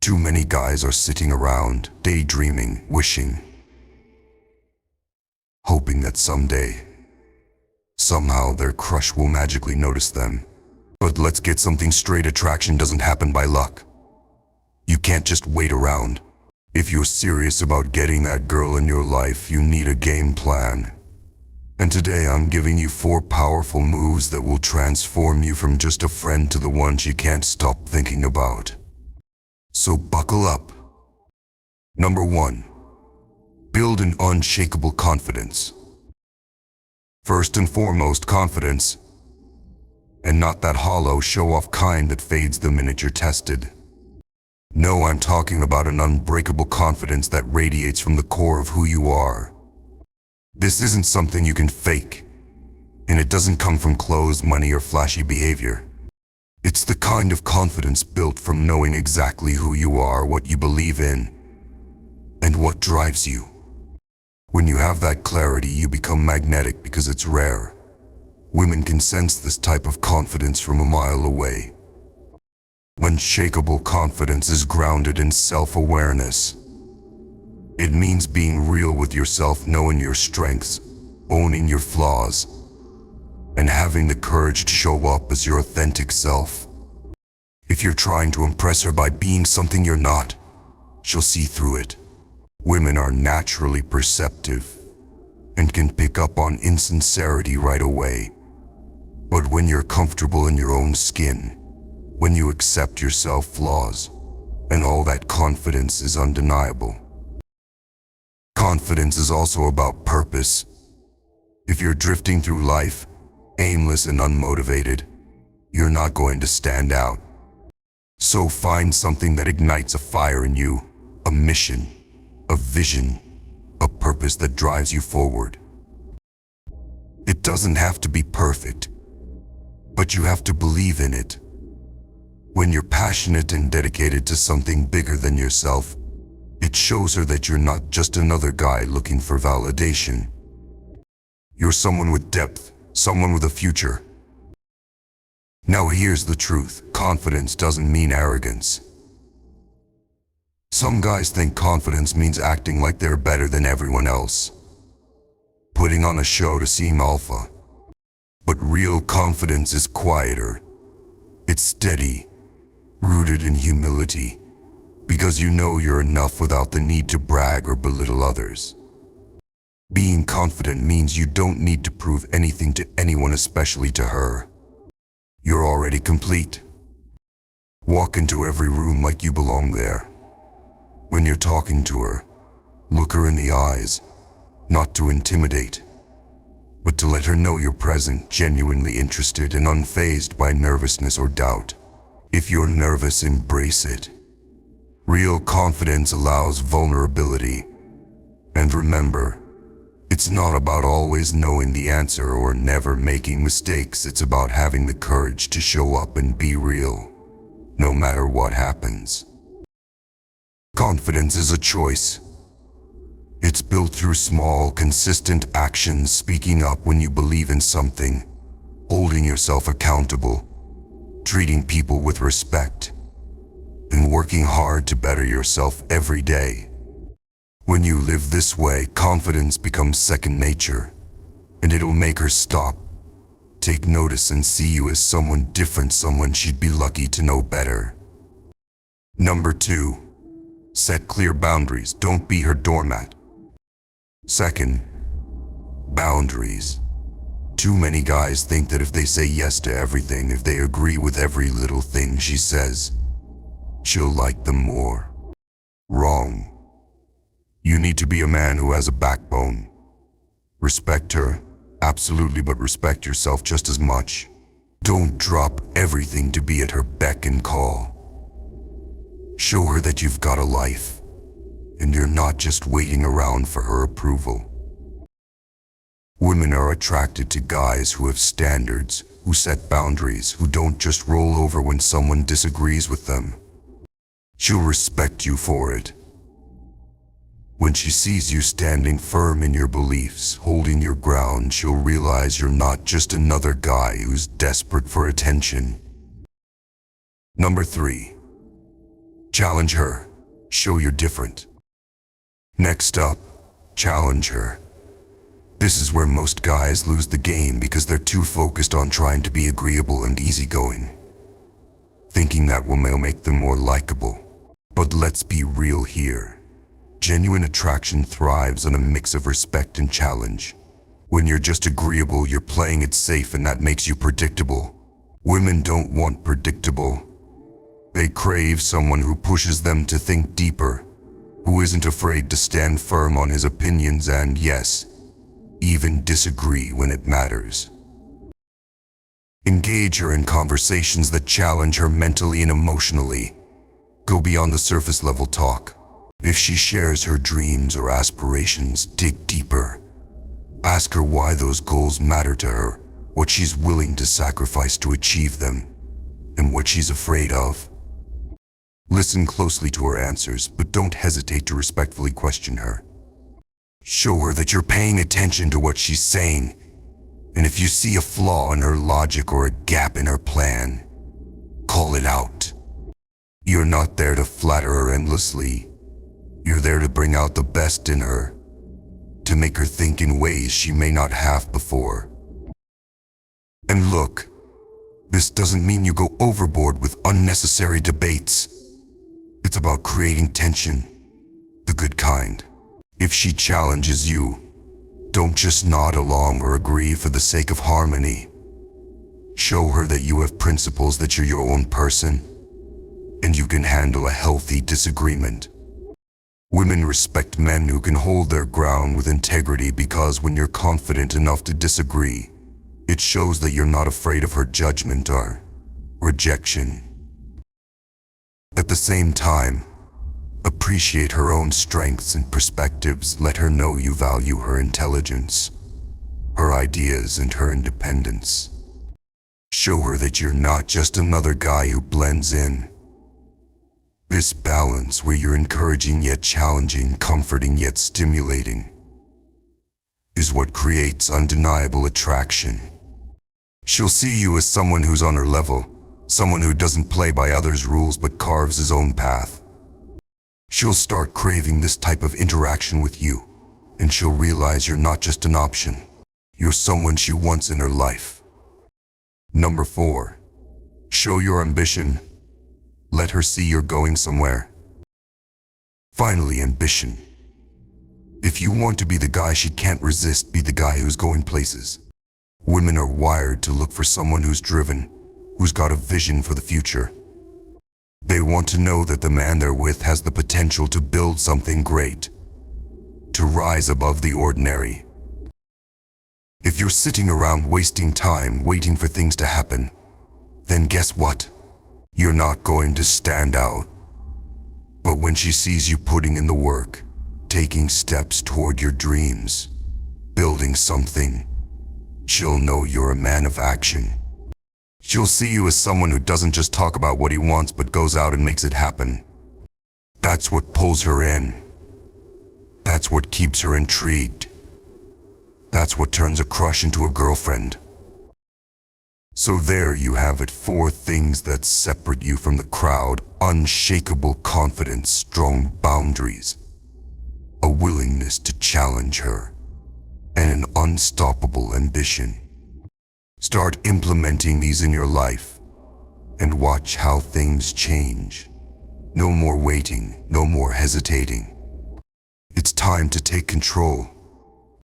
Too many guys are sitting around, daydreaming, wishing, hoping that someday, somehow their crush will magically notice them. But let's get something straight, attraction doesn't happen by luck. You can't just wait around. If you're serious about getting that girl in your life, you need a game plan. And today I'm giving you 4 powerful moves that will transform you from just a friend to the one she can't stop thinking about. So buckle up. Number 1. Build an unshakable confidence. First and foremost, confidence. And not that hollow, show-off kind that fades the minute you're tested. No, I'm talking about an unbreakable confidence that radiates from the core of who you are. This isn't something you can fake, and it doesn't come from clothes, money, or flashy behavior. It's the kind of confidence built from knowing exactly who you are, what you believe in, and what drives you. When you have that clarity, you become magnetic because it's rare. Women can sense this type of confidence from a mile away. Unshakable confidence is grounded in self-awareness. It means being real with yourself, knowing your strengths, owning your flaws, and having the courage to show up as your authentic self. If you're trying to impress her by being something you're not, she'll see through it. Women are naturally perceptive and can pick up on insincerity right away. But when you're comfortable in your own skin, when you accept yourself flaws, and all that, confidence is undeniable. Confidence is also about purpose. If you're drifting through life, aimless and unmotivated, you're not going to stand out. So find something that ignites a fire in you, a mission, a vision, a purpose that drives you forward. It doesn't have to be perfect, but you have to believe in it. When you're passionate and dedicated to something bigger than yourself, it shows her that you're not just another guy looking for validation. You're someone with depth, someone with a future. Now here's the truth, confidence doesn't mean arrogance. Some guys think confidence means acting like they're better than everyone else, putting on a show to seem alpha. But real confidence is quieter. It's steady, rooted in humility, because you know you're enough without the need to brag or belittle others. Being confident means you don't need to prove anything to anyone, especially to her. You're already complete. Walk into every room like you belong there. When you're talking to her, look her in the eyes, not to intimidate, but to let her know you're present, genuinely interested, and unfazed by nervousness or doubt. If you're nervous, embrace it. Real confidence allows vulnerability. And remember, it's not about always knowing the answer or never making mistakes. It's about having the courage to show up and be real, no matter what happens. Confidence is a choice. It's built through small, consistent actions, speaking up when you believe in something, holding yourself accountable, treating people with respect, and working hard to better yourself every day. When you live this way, confidence becomes second nature, and it'll make her stop, take notice, and see you as someone different, someone she'd be lucky to know better. Number 2. Set clear boundaries. Don't be her doormat. Second, boundaries. Too many guys think that if they say yes to everything, if they agree with every little thing she says, she'll like them more. Wrong. You need to be a man who has a backbone. Respect her, absolutely, but respect yourself just as much. Don't drop everything to be at her beck and call. Show her that you've got a life, and you're not just waiting around for her approval. Women are attracted to guys who have standards, who set boundaries, who don't just roll over when someone disagrees with them. She'll respect you for it. When she sees you standing firm in your beliefs, holding your ground, she'll realize you're not just another guy who's desperate for attention. Number 3. Challenge her. Show you're different. Next up, challenge her. This is where most guys lose the game because they're too focused on trying to be agreeable and easygoing, thinking that will make them more likable. But let's be real here. Genuine attraction thrives on a mix of respect and challenge. When you're just agreeable, you're playing it safe, and that makes you predictable. Women don't want predictable. They crave someone who pushes them to think deeper, who isn't afraid to stand firm on his opinions and, yes, even disagree when it matters. Engage her in conversations that challenge her mentally and emotionally. Go beyond the surface level talk. If she shares her dreams or aspirations, dig deeper. Ask her why those goals matter to her, what she's willing to sacrifice to achieve them, and what she's afraid of. Listen closely to her answers, but don't hesitate to respectfully question her. Show her that you're paying attention to what she's saying, and if you see a flaw in her logic or a gap in her plan, call it out. You're not there to flatter her endlessly. You're there to bring out the best in her, to make her think in ways she may not have before. And look, this doesn't mean you go overboard with unnecessary debates. It's about creating tension, the good kind. If she challenges you, don't just nod along or agree for the sake of harmony. Show her that you have principles, that you're your own person, and you can handle a healthy disagreement. Women respect men who can hold their ground with integrity, because when you're confident enough to disagree, it shows that you're not afraid of her judgment or rejection. At the same time, appreciate her own strengths and perspectives. Let her know you value her intelligence, her ideas, and her independence. Show her that you're not just another guy who blends in. This balance, where you're encouraging yet challenging, comforting yet stimulating, is what creates undeniable attraction. She'll see you as someone who's on her level, someone who doesn't play by others' rules but carves his own path. She'll start craving this type of interaction with you, and she'll realize you're not just an option. You're someone she wants in her life. Number 4. Show your ambition. Let her see you're going somewhere. Finally, ambition. If you want to be the guy she can't resist, be the guy who's going places. Women are wired to look for someone who's driven, who's got a vision for the future. They want to know that the man they're with has the potential to build something great, to rise above the ordinary. If you're sitting around wasting time waiting for things to happen, then guess what? You're not going to stand out. But when she sees you putting in the work, taking steps toward your dreams, building something, she'll know you're a man of action. She'll see you as someone who doesn't just talk about what he wants but goes out and makes it happen. That's what pulls her in. That's what keeps her intrigued. That's what turns a crush into a girlfriend. So there you have it, 4 things that separate you from the crowd: unshakable confidence, strong boundaries, a willingness to challenge her, and an unstoppable ambition. Start implementing these in your life and watch how things change. No more waiting, no more hesitating. It's time to take control.